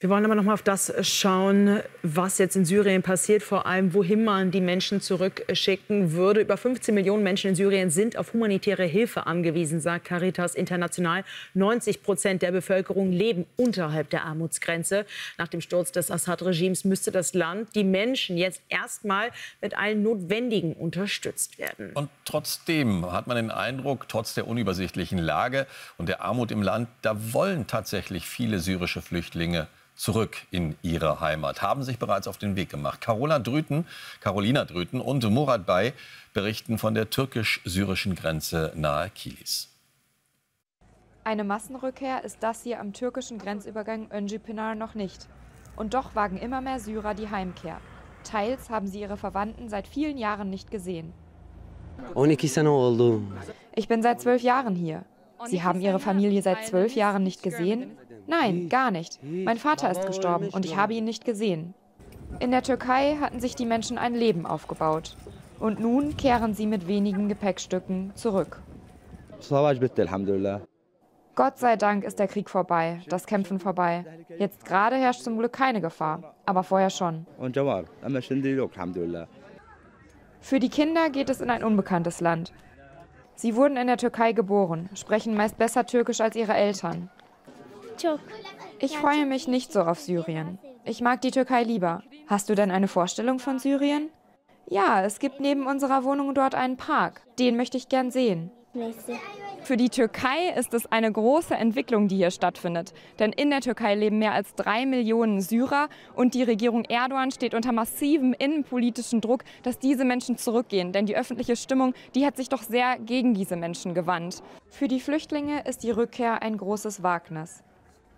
Wir wollen aber noch mal auf das schauen, was jetzt in Syrien passiert, vor allem wohin man die Menschen zurückschicken würde. Über 15 Millionen Menschen in Syrien sind auf humanitäre Hilfe angewiesen, sagt Caritas International. 90% der Bevölkerung leben unterhalb der Armutsgrenze. Nach dem Sturz des Assad-Regimes müsste das Land, die Menschen jetzt erstmal mit allen Notwendigen unterstützt werden. Und trotzdem hat man den Eindruck, trotz der unübersichtlichen Lage und der Armut im Land, da wollen tatsächlich viele syrische Flüchtlinge zurück in ihre Heimat, haben sich bereits auf den Weg gemacht. Carolina Drüten und Murat Bey berichten von der türkisch-syrischen Grenze nahe Kilis. Eine Massenrückkehr ist das hier am türkischen Grenzübergang Öncüpınar noch nicht. Und doch wagen immer mehr Syrer die Heimkehr. Teils haben sie ihre Verwandten seit vielen Jahren nicht gesehen. Ich bin seit 12 Jahren hier. Sie haben Ihre Familie seit 12 Jahren nicht gesehen? Nein, gar nicht. Mein Vater ist gestorben und ich habe ihn nicht gesehen. In der Türkei hatten sich die Menschen ein Leben aufgebaut. Und nun kehren sie mit wenigen Gepäckstücken zurück. Gott sei Dank ist der Krieg vorbei, das Kämpfen vorbei. Jetzt gerade herrscht zum Glück keine Gefahr, aber vorher schon. Für die Kinder geht es in ein unbekanntes Land. Sie wurden in der Türkei geboren, sprechen meist besser Türkisch als ihre Eltern. Ich freue mich nicht so auf Syrien. Ich mag die Türkei lieber. Hast du denn eine Vorstellung von Syrien? Ja, es gibt neben unserer Wohnung dort einen Park. Den möchte ich gern sehen. Für die Türkei ist es eine große Entwicklung, die hier stattfindet. Denn in der Türkei leben mehr als 3 Millionen Syrer und die Regierung Erdogan steht unter massivem innenpolitischen Druck, dass diese Menschen zurückgehen. Denn die öffentliche Stimmung, die hat sich doch sehr gegen diese Menschen gewandt. Für die Flüchtlinge ist die Rückkehr ein großes Wagnis.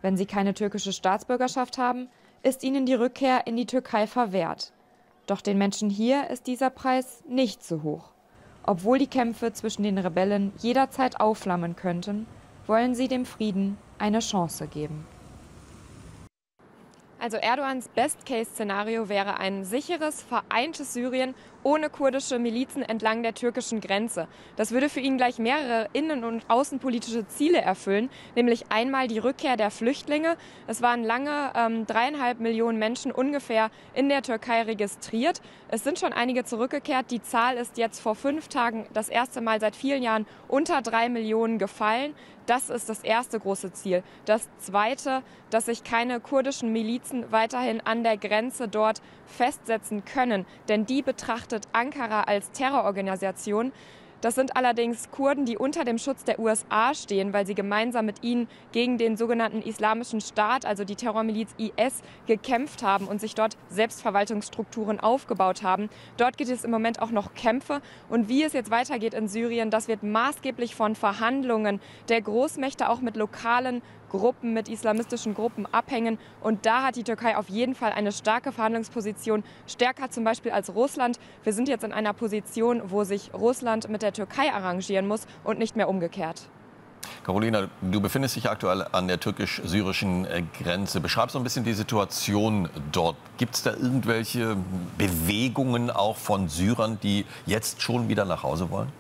Wenn sie keine türkische Staatsbürgerschaft haben, ist ihnen die Rückkehr in die Türkei verwehrt. Doch den Menschen hier ist dieser Preis nicht so hoch. Obwohl die Kämpfe zwischen den Rebellen jederzeit aufflammen könnten, wollen sie dem Frieden eine Chance geben. Also Erdogans Best-Case-Szenario wäre ein sicheres, vereintes Syrien ohne kurdische Milizen entlang der türkischen Grenze. Das würde für ihn gleich mehrere innen- und außenpolitische Ziele erfüllen, nämlich einmal die Rückkehr der Flüchtlinge. Es waren lange 3,5 Millionen Menschen ungefähr in der Türkei registriert. Es sind schon einige zurückgekehrt. Die Zahl ist jetzt vor 5 Tagen das erste Mal seit vielen Jahren unter 3 Millionen gefallen. Das ist das erste große Ziel. Das zweite, dass sich keine kurdischen Milizen weiterhin an der Grenze dort festsetzen können. Denn die betrachtet Ankara als Terrororganisation. Das sind allerdings Kurden, die unter dem Schutz der USA stehen, weil sie gemeinsam mit ihnen gegen den sogenannten Islamischen Staat, also die Terrormiliz IS, gekämpft haben und sich dort Selbstverwaltungsstrukturen aufgebaut haben. Dort gibt es im Moment auch noch Kämpfe. Und wie es jetzt weitergeht in Syrien, das wird maßgeblich von Verhandlungen der Großmächte auch mit lokalen Gruppen, mit islamistischen Gruppen abhängen. Und da hat die Türkei auf jeden Fall eine starke Verhandlungsposition, stärker zum Beispiel als Russland. Wir sind jetzt in einer Position, wo sich Russland mit der Türkei arrangieren muss und nicht mehr umgekehrt. Carolina, du befindest dich aktuell an der türkisch-syrischen Grenze. Beschreib so ein bisschen die Situation dort. Gibt es da irgendwelche Bewegungen auch von Syrern, die jetzt schon wieder nach Hause wollen?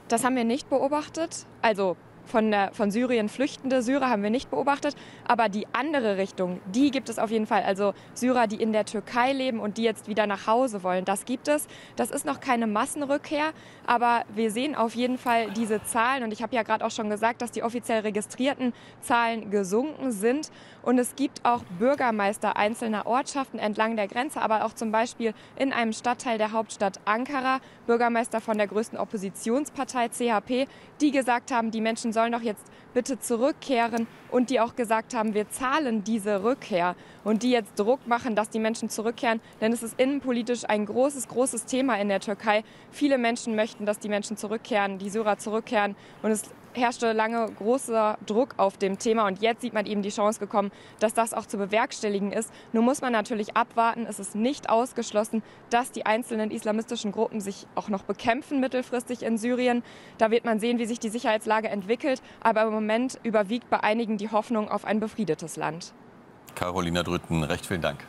Das haben wir nicht beobachtet. Also von Syrien flüchtende Syrer haben wir nicht beobachtet. Aber die andere Richtung, die gibt es auf jeden Fall. Also Syrer, die in der Türkei leben und die jetzt wieder nach Hause wollen, das gibt es. Das ist noch keine Massenrückkehr, aber wir sehen auf jeden Fall diese Zahlen. Und ich habe ja gerade auch schon gesagt, dass die offiziell registrierten Zahlen gesunken sind. Und es gibt auch Bürgermeister einzelner Ortschaften entlang der Grenze, aber auch zum Beispiel in einem Stadtteil der Hauptstadt Ankara, Bürgermeister von der größten Oppositionspartei CHP, die gesagt haben, die Menschen sollen doch jetzt bitte zurückkehren und die auch gesagt haben, wir zahlen diese Rückkehr und die jetzt Druck machen, dass die Menschen zurückkehren, denn es ist innenpolitisch ein großes Thema in der Türkei. Viele Menschen möchten, dass die Menschen zurückkehren, die Syrer zurückkehren und es herrschte lange großer Druck auf dem Thema und jetzt sieht man eben die Chance gekommen, dass das auch zu bewerkstelligen ist. Nun muss man natürlich abwarten, es ist nicht ausgeschlossen, dass die einzelnen islamistischen Gruppen sich auch noch bekämpfen mittelfristig in Syrien. Da wird man sehen, wie sich die Sicherheitslage entwickelt, aber im Moment überwiegt bei einigen die Hoffnung auf ein befriedetes Land. Carolina Drüten, recht vielen Dank.